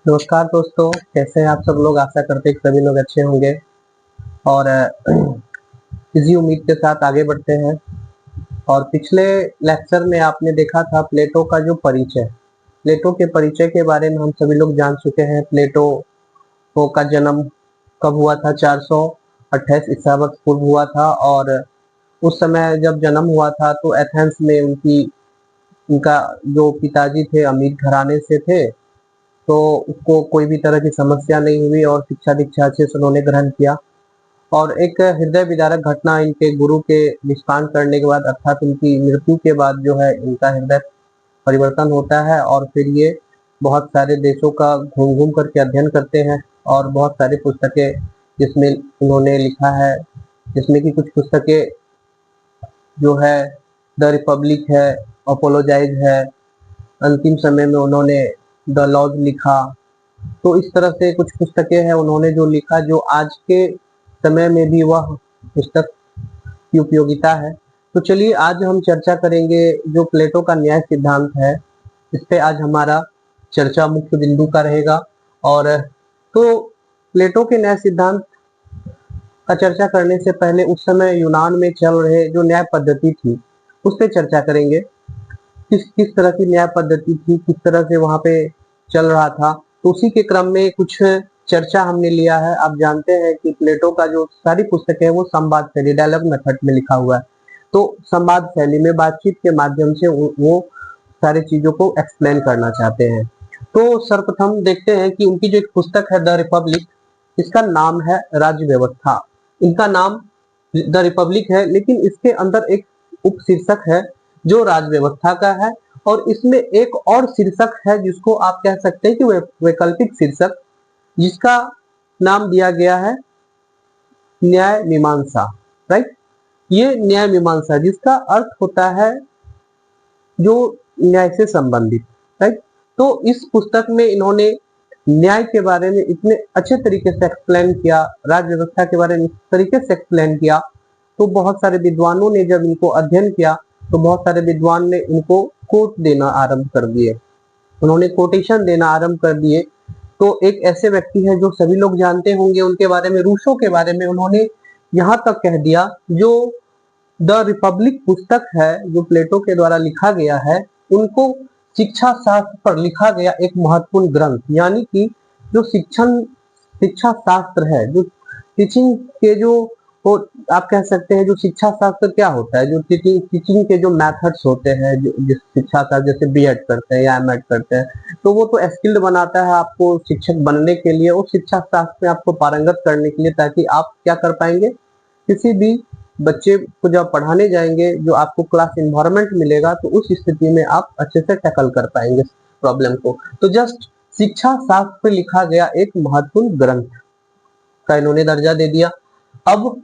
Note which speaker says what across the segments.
Speaker 1: नमस्कार दोस्तों, कैसे हैं आप सब लोग। आशा करते हैं कि सभी लोग अच्छे होंगे और इसी उम्मीद के साथ आगे बढ़ते हैं। और पिछले लेक्चर में आपने देखा था प्लेटो का जो परिचय, प्लेटो के परिचय के बारे में हम सभी लोग जान चुके हैं। प्लेटो का जन्म कब हुआ था? 428 ईसा वर्ष पूर्व हुआ था। और उस समय जब जन्म हुआ था तो एथेंस में उनका जो पिताजी थे अमीर घराने से थे, तो उसको कोई भी तरह की समस्या नहीं हुई और शिक्षा दीक्षा अच्छे से उन्होंने ग्रहण किया। और एक हृदय विदारक घटना इनके गुरु के निष्काम करने के बाद अर्थात उनकी मृत्यु के बाद जो है इनका हृदय परिवर्तन होता है और फिर ये बहुत सारे देशों का घूम घूम करके अध्ययन करते हैं और बहुत सारी पुस्तकें जिसमें उन्होंने लिखा है, जिसमें कि कुछ पुस्तकें जो है द रिपब्लिक है, अपोलोजाइज है, अंतिम समय में उन्होंने द लॉज लिखा। तो इस तरह से कुछ पुस्तकें हैं उन्होंने जो लिखा, जो आज के समय में भी वह पुस्तक की उपयोगिता है। तो चलिए आज हम चर्चा करेंगे जो प्लेटो का न्याय सिद्धांत है, इस पे आज हमारा चर्चा मुख्य बिंदु का रहेगा। और तो प्लेटो के न्याय सिद्धांत का चर्चा करने से पहले उस समय यूनान में चल रहे जो न्याय पद्धति थी उस पर चर्चा करेंगे। किस किस तरह की न्याय पद्धति थी, किस तरह से वहां पे चल रहा था, तो उसी के क्रम में कुछ चर्चा हमने लिया है। आप जानते हैं कि प्लेटो का जो सारी पुस्तक है वो संवाद शैली डायलॉग मेथड में लिखा हुआ है। तो संवाद शैली में बातचीत के माध्यम से वो सारी चीजों को एक्सप्लेन करना चाहते हैं। तो सर्वप्रथम देखते हैं कि उनकी जो एक पुस्तक है द रिपब्लिक, इसका नाम है राज्य व्यवस्था। इनका नाम द रिपब्लिक है, लेकिन इसके अंदर एक उपशीर्षक है जो राज व्यवस्था का है और इसमें एक और शीर्षक है जिसको आप कह सकते हैं कि वैकल्पिक शीर्षक, जिसका नाम दिया गया है न्याय मीमांसा। राइट, ये न्याय मीमांसा जिसका अर्थ होता है जो न्याय से संबंधित। राइट, तो इस पुस्तक में इन्होंने न्याय के बारे में इतने अच्छे तरीके से एक्सप्लेन किया, राज्य व्यवस्था के बारे में इस तरीके से एक्सप्लेन किया, तो बहुत सारे विद्वानों ने जब इनको अध्ययन किया तो बहुत सारे विद्वान ने इनको कोट देना आरंभ कर दिए, उन्होंने कोटेशन देना आरंभ कर दिए। तो एक ऐसे व्यक्ति है जो सभी लोग जानते होंगे उनके बारे में, रूसो के बारे में उन्होंने यहाँ तक कह दिया, जो द रिपब्लिक पुस्तक है जो प्लेटो के द्वारा लिखा गया है, उनको शिक्षा शास्त्र पर लिखा गया एक महत्वपूर्ण ग्रंथ, यानी कि जो शिक्षा शास्त्र है, जो टीचिंग के जो आप कह सकते हैं जो शिक्षा शास्त्र क्या होता है, जो टीचिंग के जो मेथड्स होते हैं, जो जिस शिक्षा शास्त्र जैसे बीएड करते हैं या एमएड करते हैं, तो वो तो स्किल्ड बनाता है आपको शिक्षक बनने के लिए, और शिक्षा शास्त्र में आपको पारंगत करने के लिए, ताकि आप क्या कर पाएंगे, किसी भी बच्चे को जब पढ़ाने जाएंगे जो आपको क्लास इन्वायरमेंट मिलेगा तो उस स्थिति में आप अच्छे से टैकल कर पाएंगे प्रॉब्लम को। तो जस्ट शिक्षा शास्त्र पर लिखा गया एक महत्वपूर्ण ग्रंथ का इन्होंने दर्जा दे दिया। अब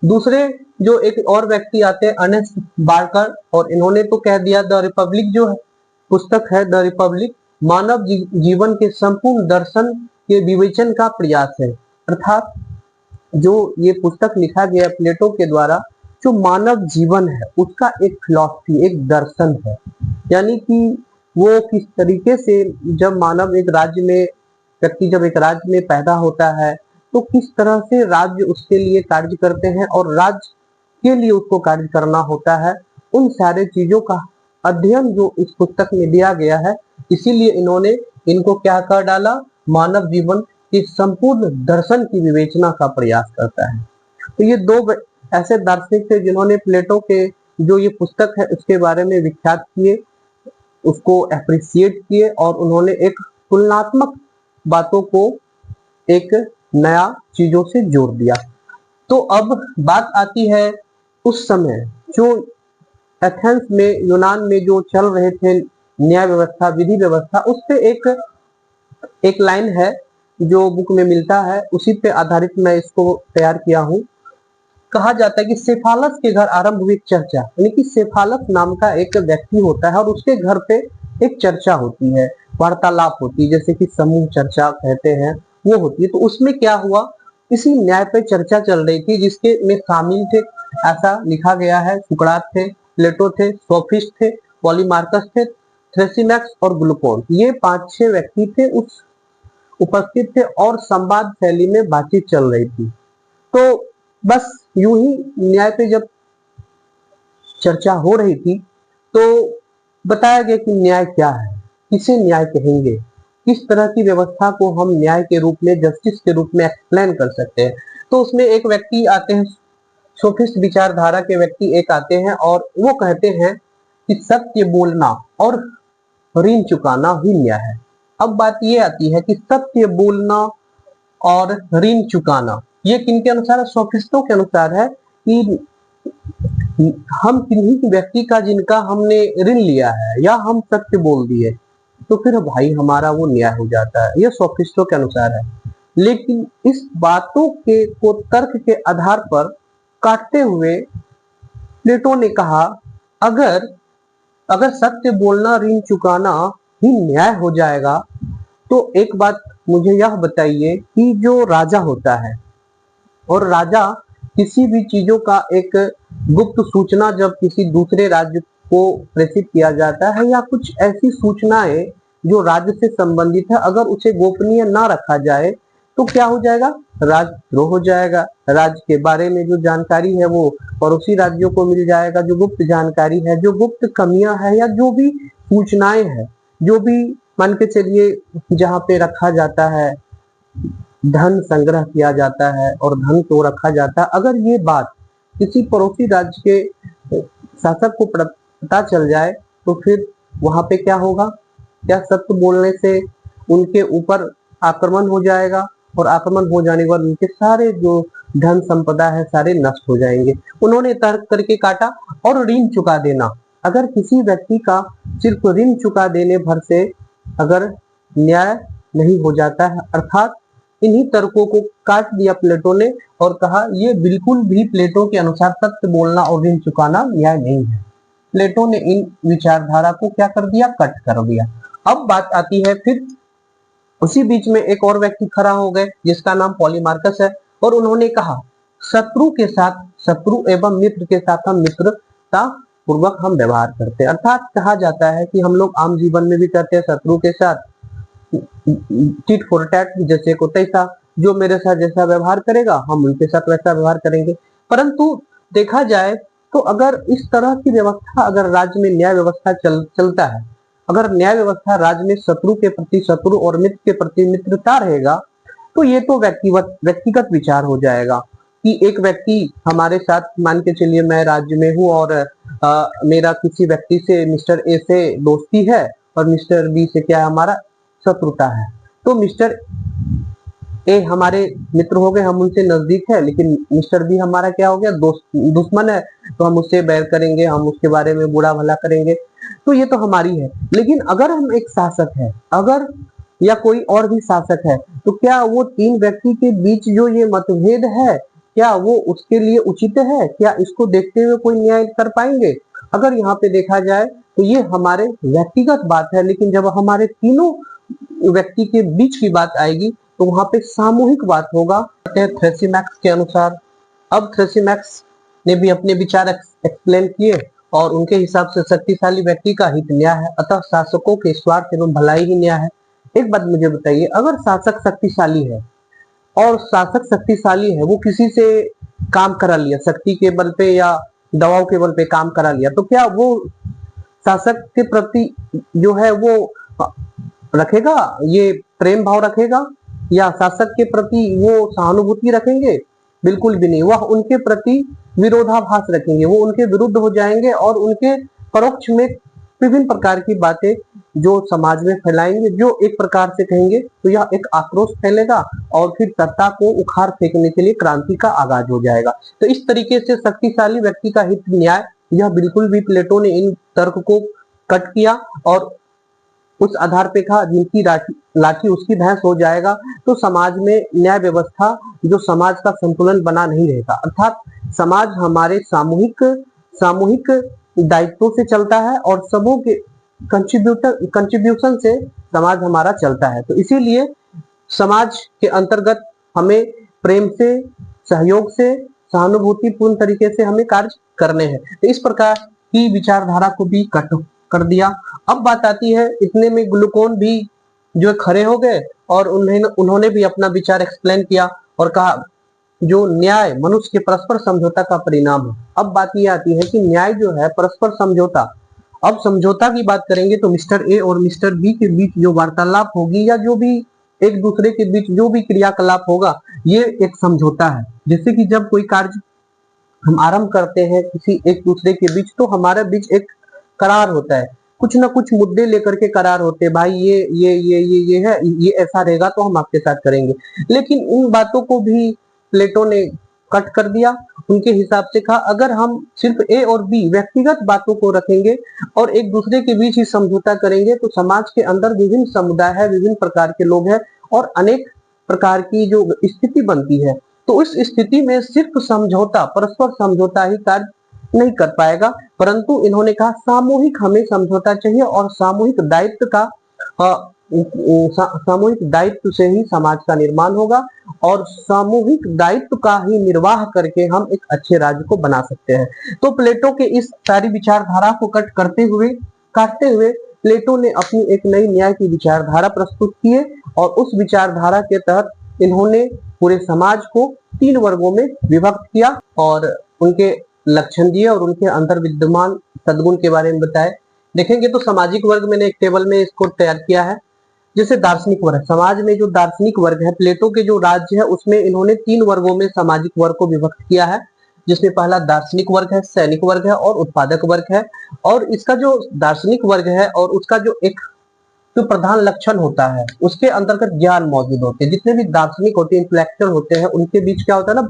Speaker 1: दूसरे जो एक और व्यक्ति आते हैं अर्नेस्ट बार्कर, और इन्होंने तो कह दिया द रिपब्लिक जो है पुस्तक है, द रिपब्लिक मानव जीवन के संपूर्ण दर्शन के विवेचन का प्रयास है। अर्थात जो ये पुस्तक लिखा गया प्लेटो के द्वारा, जो मानव जीवन है उसका एक फिलॉसफी, एक दर्शन है, यानी कि वो किस तरीके से जब मानव एक राज्य में, व्यक्ति जब एक राज्य में पैदा होता है तो किस तरह से राज्य उसके लिए कार्य करते हैं और राज्य के लिए उसको कार्य करना होता है, उन सारे चीजों का अध्ययन जो इस पुस्तक में दिया गया है। इसीलिए इन्होंने इनको क्या कर डाला, मानव जीवन के संपूर्ण दर्शन की विवेचना का प्रयास करता है। तो ये दो ऐसे दार्शनिक थे जिन्होंने प्लेटो के जो ये पुस्तक है उसके बारे में विख्यात किए, उसको एप्रिसिएट किए और उन्होंने एक तुलनात्मक बातों को एक नया चीजों से जोड़ दिया। तो अब बात आती है उस समय जो एथेंस में, यूनान में जो चल रहे थे न्याय व्यवस्था, विधि व्यवस्था, उस पे एक लाइन है जो बुक में मिलता है, उसी पे आधारित मैं इसको तैयार किया हूँ। कहा जाता है कि सेफालस के घर आरंभ हुई चर्चा, यानी कि सेफालस नाम का एक व्यक्ति होता है और उसके घर पे एक चर्चा होती है, वार्तालाप होती है, जैसे कि समूह चर्चा कहते हैं, वो होती है। तो उसमें क्या हुआ, इसी न्याय पे चर्चा चल रही थी जिसके में शामिल थे, ऐसा लिखा गया है, सुकरात थे, प्लेटो थे, सोफिस्ट थे, पॉलीमार्कस थे, थ्रेसिमैक्स और ग्लूकोन, ये 5-6 व्यक्ति थे उपस्थित थे और संवाद शैली में बातचीत चल रही थी। तो बस यूं ही न्याय पे जब चर्चा हो रही थी तो बताया गया कि न्याय क्या है, किसे न्याय कहेंगे, किस तरह की व्यवस्था को हम न्याय के रूप में, जस्टिस के रूप में एक्सप्लेन कर सकते हैं। तो उसमें एक व्यक्ति आते हैं, सोफिस्ट विचारधारा के व्यक्ति एक आते हैं और वो कहते हैं कि सत्य बोलना और ऋण चुकाना ही न्याय है। अब बात ये आती है कि सत्य बोलना और ऋण चुकाना ये किनके अनुसार है? सोफिस्टों के अनुसार है कि हम किन्हीं व्यक्ति का जिनका हमने ऋण लिया है या हम सत्य बोल दिए तो फिर भाई हमारा वो न्याय हो जाता है, ये सोफिस्टों के अनुसार है। लेकिन इस बातों के को तर्क के आधार पर काटते हुए प्लेटो ने कहा अगर अगर सत्य बोलना ऋण चुकाना ही न्याय हो जाएगा तो एक बात मुझे यह बताइए कि जो राजा होता है और राजा किसी भी चीजों का एक गुप्त सूचना जब किसी दूसरे राज्य को प्रेषित किया जाता है या कुछ ऐसी सूचनाएं जो राज्य से संबंधित है, अगर उसे गोपनीय ना रखा जाए तो क्या हो जाएगा? राजद्रोह हो जाएगा। राज्य के बारे में जो जानकारी है वो पड़ोसी राज्यों को मिल जाएगा। जो गुप्त जानकारी है, जो गुप्त कमियां है या जो भी सूचनाएं है, जो भी मान के चलिए जहाँ पे रखा जाता है, धन संग्रह किया जाता है और धन तो रखा जाता है, अगर ये बात किसी पड़ोसी राज्य के शासक को पता चल जाए तो फिर वहां पे क्या होगा? क्या सत्य बोलने से उनके ऊपर आक्रमण हो जाएगा और आक्रमण हो जाने के बाद उनके सारे जो धन संपदा है सारे नष्ट हो जाएंगे। उन्होंने तर्क करके काटा और ऋण चुका देना, अगर किसी व्यक्ति का सिर्फ ऋण चुका देने भर से अगर न्याय नहीं हो जाता है, अर्थात इन्हीं तर्कों को काट दिया प्लेटो ने और कहा ये बिल्कुल भी प्लेटो के अनुसार सत्य बोलना और ऋण चुकाना न्याय नहीं है। प्लेटो ने इन विचारधारा को क्या कर दिया? कट कर दिया। अब बात आती है फिर उसी बीच में एक और व्यक्ति खड़ा हो गए जिसका नाम पॉलीमार्कस है और उन्होंने कहा शत्रु के साथ, शत्रु एवं मित्र के साथ हम मित्रता पूर्वक हम व्यवहार करते हैं। अर्थात कहा जाता है कि हम लोग आम जीवन में भी करते हैं शत्रु के साथ टिट फॉर टैट, जैसे को तैसा, जो मेरे साथ जैसा व्यवहार करेगा हम उनके साथ वैसा व्यवहार करेंगे। परंतु देखा जाए तो अगर इस तरह की व्यवस्था अगर राज्य में न्याय व्यवस्था चलता है, अगर न्याय व्यवस्था राज्य में शत्रु के प्रति शत्रु और मित्र के प्रति मित्रता रहेगा तो ये तो व्यक्तिगत विचार हो जाएगा कि एक व्यक्ति हमारे साथ, मान के चलिए मैं राज्य में हूँ और मेरा किसी व्यक्ति से मिस्टर ए से दोस्ती है और मिस्टर बी से क्या हमारा शत्रुता है, तो मिस्टर ए हमारे मित्र हो गए, हम उनसे नजदीक है, लेकिन मिस्टर बी हमारा क्या हो गया? दुश्मन है, तो हम उससे बैर करेंगे, हम उसके बारे में बुरा भला करेंगे, तो ये तो हमारी है। लेकिन अगर हम एक शासक है, अगर या कोई और भी शासक है, तो क्या वो तीन व्यक्ति के बीच जो ये मतभेद है क्या वो उसके लिए उचित है? क्या इसको देखते हुए कोई न्याय कर पाएंगे? अगर यहाँ पे देखा जाए तो ये हमारे व्यक्तिगत बात है, लेकिन जब हमारे तीनों व्यक्ति के बीच की बात आएगी तो वहां पे सामूहिक बात होगा। थ्रेसिमैक्स के अनुसार, अब थ्रेसिमैक्स ने भी अपने विचार एक्सप्लेन किए और उनके हिसाब से शक्तिशाली व्यक्ति का हित न्याय है, अतः शासकों के स्वार्थ एवं भलाई ही न्याय है। एक बात मुझे बताइए, अगर शासक शक्तिशाली है और शासक शक्तिशाली है, वो किसी से काम करा लिया, शक्ति के बल पे या दबाव के बल पे काम करा लिया, तो क्या वो शासक के प्रति जो है वो रखेगा, ये प्रेम भाव रखेगा या शासक के प्रति वो सहानुभूति रखेंगे? बिल्कुल भी नहीं, वह उनके प्रति विरोधाभास रखेंगे, वो उनके विरुद्ध हो जाएंगे और उनके परोक्ष में विभिन्न प्रकार की बातें जो समाज में फैलाएंगे, जो एक प्रकार से कहेंगे तो यह एक आक्रोश फैलेगा और फिर सत्ता को उखाड़ फेंकने के लिए क्रांति का आगाज हो जाएगा। तो इस तरीके से शक्तिशाली व्यक्ति का हित न्याय, यह बिल्कुल भी प्लेटो ने इन तर्क को कट किया और उस आधार पे कहा जिनकी लाठी उसकी भैंस हो जाएगा, तो समाज में न्याय व्यवस्था, जो समाज का संतुलन बना नहीं रहेगा। अर्थात समाज हमारे सामूहिक दायित्वों से चलता है और सबों के कंट्रीब्यूशन से समाज हमारा चलता है। तो इसीलिए समाज के अंतर्गत हमें प्रेम से, सहयोग से, सहानुभूतिपूर्ण तरीके से हमें कार्य करने हैं। तो इस प्रकार की विचारधारा को भी कट कर दिया। अब बात आती है, इतने में ग्लूकोन भी जो खड़े हो गए और उन्होंने भी अपना विचार एक्सप्लेन किया और कहा जो न्याय मनुष्य के परस्पर समझौता का परिणाम है। अब बात ये आती है कि न्याय जो है परस्पर समझौता। अब समझौता की बात करेंगे तो मिस्टर ए और मिस्टर बी के बीच जो वार्तालाप होगी या जो भी एक दूसरे के बीच जो भी क्रियाकलाप होगा, ये एक समझौता है। जैसे कि जब कोई कार्य हम आरंभ करते हैं किसी एक दूसरे के बीच, तो हमारे बीच एक करार होता है, कुछ ना कुछ मुद्दे लेकर के करार होते हैं, भाई ये है, ये ऐसा रहेगा तो हम आपके साथ करेंगे। लेकिन इन बातों को भी प्लेटो ने कट कर दिया। उनके हिसाब से कहा अगर हम सिर्फ ए और बी व्यक्तिगत बातों को रखेंगे और एक दूसरे के बीच ही समझौता करेंगे तो समाज के अंदर विभिन्न समुदाय है, विभिन्न प्रकार के लोग हैं और अनेक प्रकार की जो स्थिति बनती है, तो इस स्थिति में सिर्फ समझौता, परस्पर समझौता ही कार्य नहीं कर पाएगा। परंतु इन्होंने कहा सामूहिक हमें समझौता चाहिए और सामूहिक दायित्व का सामूहिक दायित्व से ही समाज का निर्माण होगा और सामूहिक दायित्व का ही निर्वाह करके हम एक अच्छे राज्य को बना सकते हैं। तो प्लेटो के इस सारी विचारधारा को काटते हुए प्लेटो ने अपनी एक नई न्याय की विचारधारा प्रस्तुत की है और उस विचारधारा के तहत इन्होंने पूरे समाज को 3 वर्गों में विभक्त किया और उनके लक्षण दिए और उनके अंदर विद्यमान सद्गुण के बारे में बताए। देखेंगे तो सामाजिक वर्ग मैंने एक टेबल में इसको तैयार किया है। जैसे दार्शनिक वर्ग, समाज में जो दार्शनिक वर्ग है, प्लेटो के जो राज्य है उसमें इन्होंने 3 वर्गों में सामाजिक वर्ग को विभक्त किया है, जिसमें पहला दार्शनिक वर्ग है, सैनिक वर्ग है और उत्पादक वर्ग है। और इसका जो दार्शनिक वर्ग है और उसका जो एक जो प्रधान लक्षण होता है उसके अंतर्गत ज्ञान मौजूद होते हैं। जितने भी दार्शनिक होते हैं, इंटेलेक्चुअल होते हैं, उनके बीच क्या होता है ना,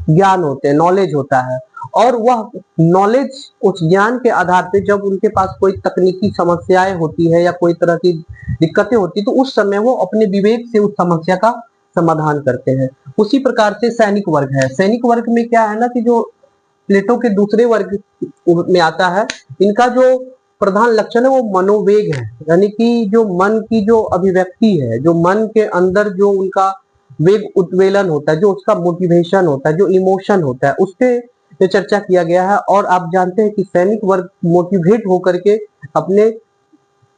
Speaker 1: ज्ञान होते हैं, नॉलेज होता है। और वह नॉलेज, उस ज्ञान के आधार पे जब उनके पास कोई तकनीकी समस्याएं होती है या कोई तरह की दिक्कतें होती तो उस समय वो अपने विवेक से उस समस्या का समाधान करते हैं। उसी प्रकार से सैनिक वर्ग है। सैनिक वर्ग में क्या है ना कि जो प्लेटो के दूसरे वर्ग में आता है, इनका जो प्रधान लक्षण है वो मनोवेग है, यानी कि जो मन की जो अभिव्यक्ति है, जो मन के अंदर जो उनका वेग उत्वेलन होता है, जो उसका मोटिवेशन होता है, जो इमोशन होता है, उस पे चर्चा किया गया है। और आप जानते हैं कि सैनिक वर्ग मोटिवेट होकर के अपने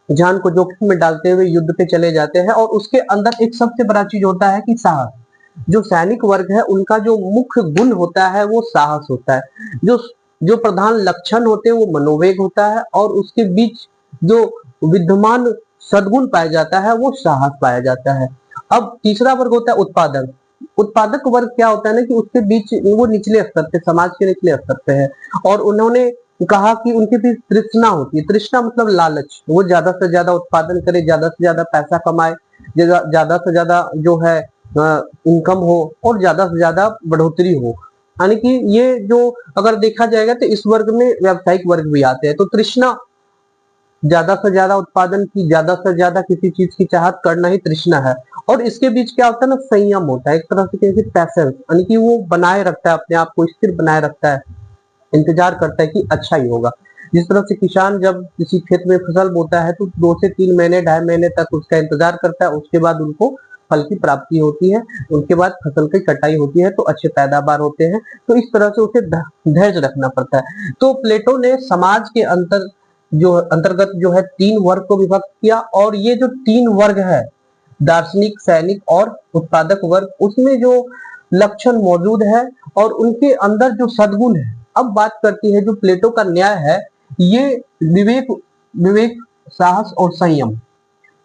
Speaker 1: जान को जोखिम में डालते हुए युद्ध पे चले जाते हैं और उसके अंदर एक सबसे बड़ा चीज होता है कि साहस। जो सैनिक वर्ग है उनका जो मुख्य गुण होता है वो साहस होता है। जो जो प्रधान लक्षण होते हैं वो मनोवेग होता है और उसके बीच जो विद्यमान सद्गुण पाया जाता है वो साहस पाया जाता है। अब तीसरा वर्ग होता है उत्पादक। उत्पादक वर्ग क्या होता है ना कि उसके बीच वो निचले स्तर पे, समाज के निचले स्तर पे है और उन्होंने कहा कि उनके बीच तृष्णा होती है। तृष्णा मतलब लालच, वो ज्यादा से ज्यादा उत्पादन करे, ज्यादा से ज्यादा पैसा कमाए, ज्यादा से ज्यादा जो है इनकम हो और ज्यादा से ज्यादा बढ़ोतरी हो। यानी कि ये जो अगर देखा जाएगा तो इस वर्ग में व्यावसायिक वर्ग भी आते हैं। तो तृष्णा, ज्यादा से ज्यादा उत्पादन की, ज्यादा से ज्यादा किसी चीज की चाहत करना ही तृष्णा है। और इसके बीच क्या होता है ना, संयम होता है, एक तरह से कहेंगे पैसेंस, यानी कि वो बनाए रखता है अपने आप को, स्थिर बनाए रखता है, इंतजार करता है कि अच्छा ही होगा। जिस तरह से किसान जब किसी खेत में फसल बोता है तो 2 से 3 महीने, 2.5 महीने तक उसका इंतजार करता है, उसके बाद उनको फल की प्राप्ति होती है, उसके बाद फसल की कटाई होती है तो अच्छे पैदावार होते हैं। तो इस तरह से उसे धैर्य रखना पड़ता है। तो प्लेटो ने समाज के अंतर्गत जो है 3 वर्ग को विभक्त किया और ये जो 3 वर्ग है, दार्शनिक, सैनिक और उत्पादक वर्ग, उसमें जो लक्षण मौजूद है और उनके अंदर जो सद्गुण है। अब बात करती है जो प्लेटो का न्याय है, ये विवेक विवेक साहस और संयम,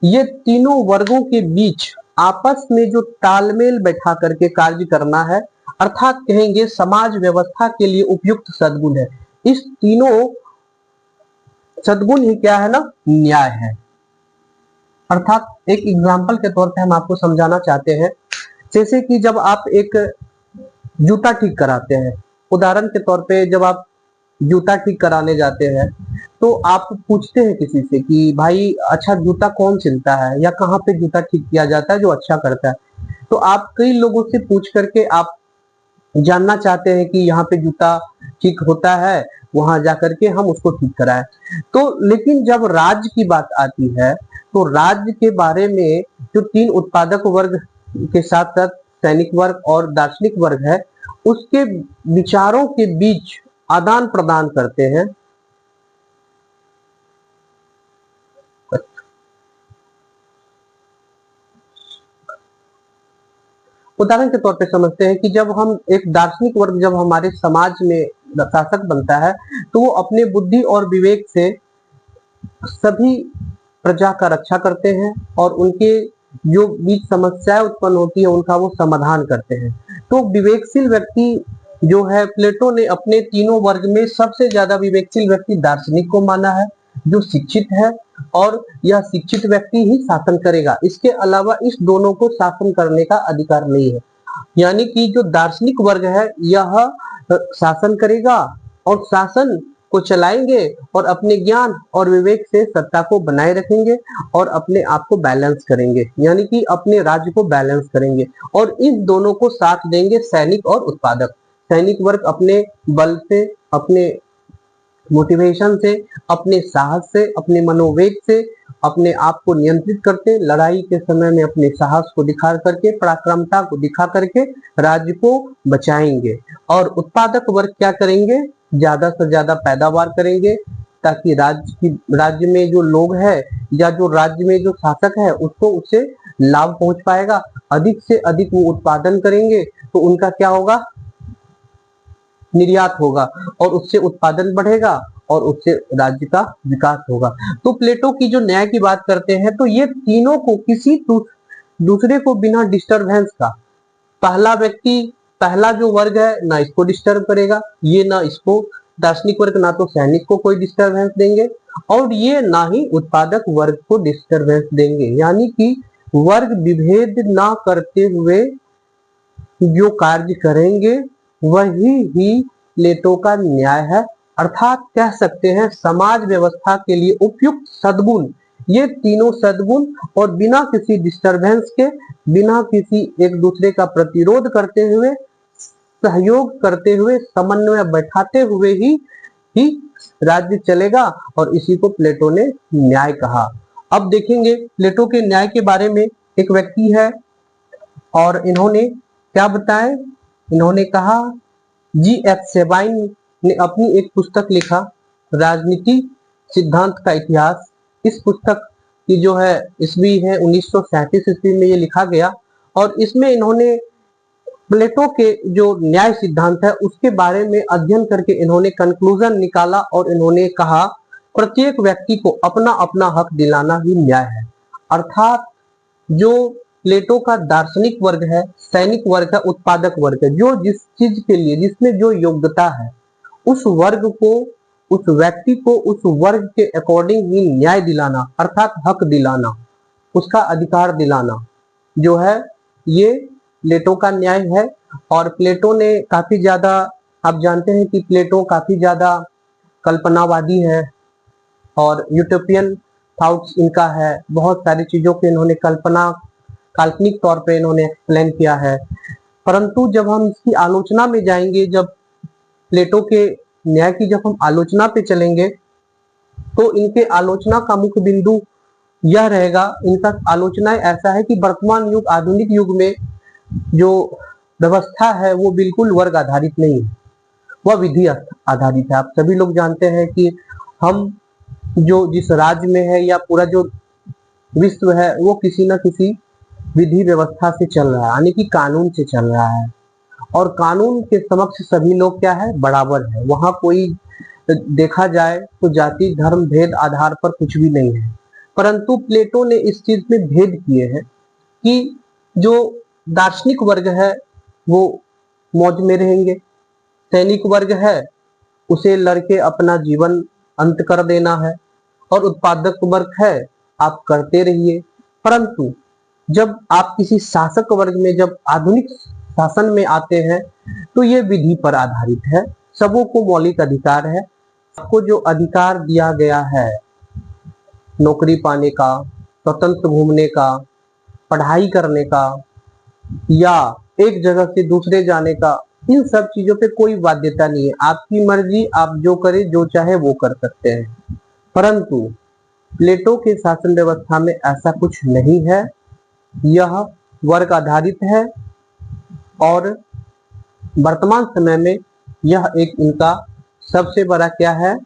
Speaker 1: ये तीनों वर्गों के बीच आपस में जो तालमेल बैठा करके कार्य करना है, अर्थात कहेंगे समाज व्यवस्था के लिए उपयुक्त सद्गुण है। इस तीनों सद्गुण ही क्या है ना, न्याय है। अर्थात एक एग्जाम्पल के तौर पे हम आपको समझाना चाहते हैं, जैसे कि जब आप एक जूता ठीक कराते हैं, उदाहरण के तौर पे जब आप जूता ठीक कराने जाते हैं तो आप पूछते हैं किसी से कि भाई अच्छा जूता कौन सिलता है या कहाँ पे जूता ठीक किया जाता है जो अच्छा करता है। तो आप कई लोगों से पूछ करके आप जानना चाहते हैं कि यहाँ पे जूता ठीक होता है, वहां जाकर के हम उसको ठीक कराएं। तो लेकिन जब राज्य की बात आती है तो राज्य के बारे में जो 3 उत्पादक वर्ग के साथ साथ सैनिक वर्ग और दार्शनिक वर्ग है, उसके विचारों के बीच आदान प्रदान करते हैं। उदाहरण के तौर पे समझते हैं कि जब हम एक दार्शनिक वर्ग जब हमारे समाज में शासक बनता है तो वो अपने बुद्धि और विवेक से सभी प्रजा का रक्षा करते हैं और उनके जो बीच समस्याएं उत्पन्न होती है उनका वो समाधान करते हैं। तो विवेकशील व्यक्ति जो है, प्लेटो ने अपने तीनों वर्ग में सबसे ज्यादा विवेकशील व्यक्ति दार्शनिक को माना है, जो शिक्षित है, और यह शिक्षित व्यक्ति ही शासन करेगा। इसके अलावा इस दोनों को शासन करने का अधिकार नहीं है। यानी कि जो दार्शनिक वर्ग है यह शासन करेगा और शासन को चलाएंगे और अपने ज्ञान और विवेक से सत्ता को बनाए रखेंगे और अपने आप को बैलेंस करेंगे, यानी कि अपने राज्य को बैलेंस करेंगे। और इन दोनों को साथ देंगे सैनिक और उत्पादक। सैनिक वर्ग अपने बल से, अपने मोटिवेशन से, अपने साहस से, अपने मनोवेग से अपने आप को नियंत्रित करते, लड़ाई के समय में अपने साहस को दिखा करके, पराक्रमता को दिखा करके राज्य को बचाएंगे। और उत्पादक वर्ग क्या करेंगे, ज्यादा से ज्यादा पैदावार करेंगे ताकि राज्य में जो लोग है या जो राज्य में जो शासक है उसको उससे लाभ पहुंच पाएगा। अधिक से अधिक वो उत्पादन करेंगे तो उनका क्या होगा, निर्यात होगा और उससे उत्पादन बढ़ेगा और उससे राज्य का विकास होगा। तो प्लेटो की जो न्याय की बात करते हैं तो ये तीनों को किसी दूसरे को बिना डिस्टरबेंस का, पहला व्यक्ति, पहला जो वर्ग है ना इसको डिस्टर्ब करेगा, ये ना इसको, दार्शनिक वर्ग ना तो सैनिक को कोई डिस्टरबेंस देंगे और ये ना ही उत्पादक वर्ग को डिस्टरबेंस देंगे। यानी कि वर्ग विभेद ना करते हुए जो कार्य करेंगे वही ही प्लेटो का न्याय है। अर्थात कह सकते हैं समाज व्यवस्था के लिए उपयुक्त सद्गुण, ये तीनों सद्गुण, और बिना किसी डिस्टरबेंस के, बिना किसी एक दूसरे का प्रतिरोध करते हुए, सहयोग करते हुए, समन्वय बैठाते हुए ही राज्य चलेगा और इसी को प्लेटो ने न्याय कहा। अब देखेंगे प्लेटो के न्याय के बारे में। एक व्यक्ति है और इन्होंने क्या बताया, इन्होंने कहा G.F. सेबाइन ने अपनी एक पुस्तक लिखा, राजनीति सिद्धांत का इतिहास। इस पुस्तक की जो है ईस्वी है 1937 ईस्वी में ये लिखा गया और इसमें इन्होंने प्लेटो के जो न्याय सिद्धांत है उसके बारे में अध्ययन करके इन्होंने कंक्लूजन निकाला और इन्होंने कहा प्रत्येक व्यक्ति को अपना अपना हक दिलाना ही न्याय है। अर्थात जो प्लेटो का दार्शनिक वर्ग है, सैनिक वर्ग है, उत्पादक वर्ग है, जो जिस चीज के लिए जिसमें जो योग्यता है उस वर्ग को, उस व्यक्ति को उस वर्ग के अकॉर्डिंग ही न्याय दिलाना, अर्थात हक दिलाना, उसका अधिकार दिलाना जो है ये प्लेटो का न्याय है। और प्लेटो ने काफी ज्यादा, आप जानते हैं कि प्लेटो काफी ज्यादा कल्पनावादी है और यूटोपियन थॉट्स इनका है। बहुत सारी चीजों के इन्होंने कल्पना, काल्पनिक तौर पे इन्होंने एक्सप्लेन किया है। परंतु जब हम इसकी आलोचना में जाएंगे, जब प्लेटो के न्याय की जब हम आलोचना पे चलेंगे तो इनके आलोचना का मुख्य बिंदु यह रहेगा, इनका आलोचना ऐसा है कि वर्तमान युग, आधुनिक युग में जो व्यवस्था है वो बिल्कुल वर्ग आधारित नहीं है, वह विधि आधारित है। आप सभी लोग जानते हैं कि हम जो जिस राज्य में है या पूरा जो विश्व है वो किसी न किसी विधि व्यवस्था से चल रहा है, यानी कि कानून से चल रहा है और कानून के समक्ष सभी लोग क्या है, बराबर है। वहां कोई देखा जाए तो जाति धर्म भेद आधार पर कुछ भी नहीं है। परंतु प्लेटो ने इस चीज में भेद किए हैं कि जो दार्शनिक वर्ग है वो मौज में रहेंगे, सैनिक वर्ग है उसे लड़के अपना जीवन अंत कर देना है, और उत्पादक वर्ग है आप करते रहिए। परंतु जब आप किसी शासक वर्ग में, जब आधुनिक शासन में आते हैं तो ये विधि पर आधारित है। सबों को मौलिक अधिकार है। आपको जो अधिकार दिया गया है नौकरी पाने का, स्वतंत्र घूमने का, पढ़ाई करने का या एक जगह से दूसरे जाने का, इन सब चीजों पे कोई बाध्यता नहीं है। आपकी मर्जी, आप जो करे, जो चाहे वो कर सकते हैं। परंतु प्लेटो के शासन व्यवस्था में ऐसा कुछ नहीं है, यह वर्ग आधारित है और वर्तमान समय में यह एक इनका सबसे बड़ा क्या है,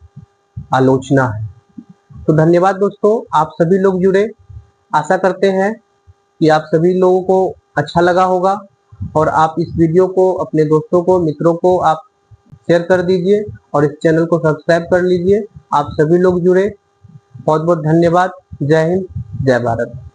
Speaker 1: आलोचना है। तो धन्यवाद दोस्तों, आप सभी लोग जुड़े। आशा करते हैं कि आप सभी लोगों को अच्छा लगा होगा और आप इस वीडियो को अपने दोस्तों को, मित्रों को आप शेयर कर दीजिए और इस चैनल को सब्सक्राइब कर लीजिए। आप सभी लोग जुड़े, बहुत बहुत धन्यवाद। जय हिंद, जय भारत।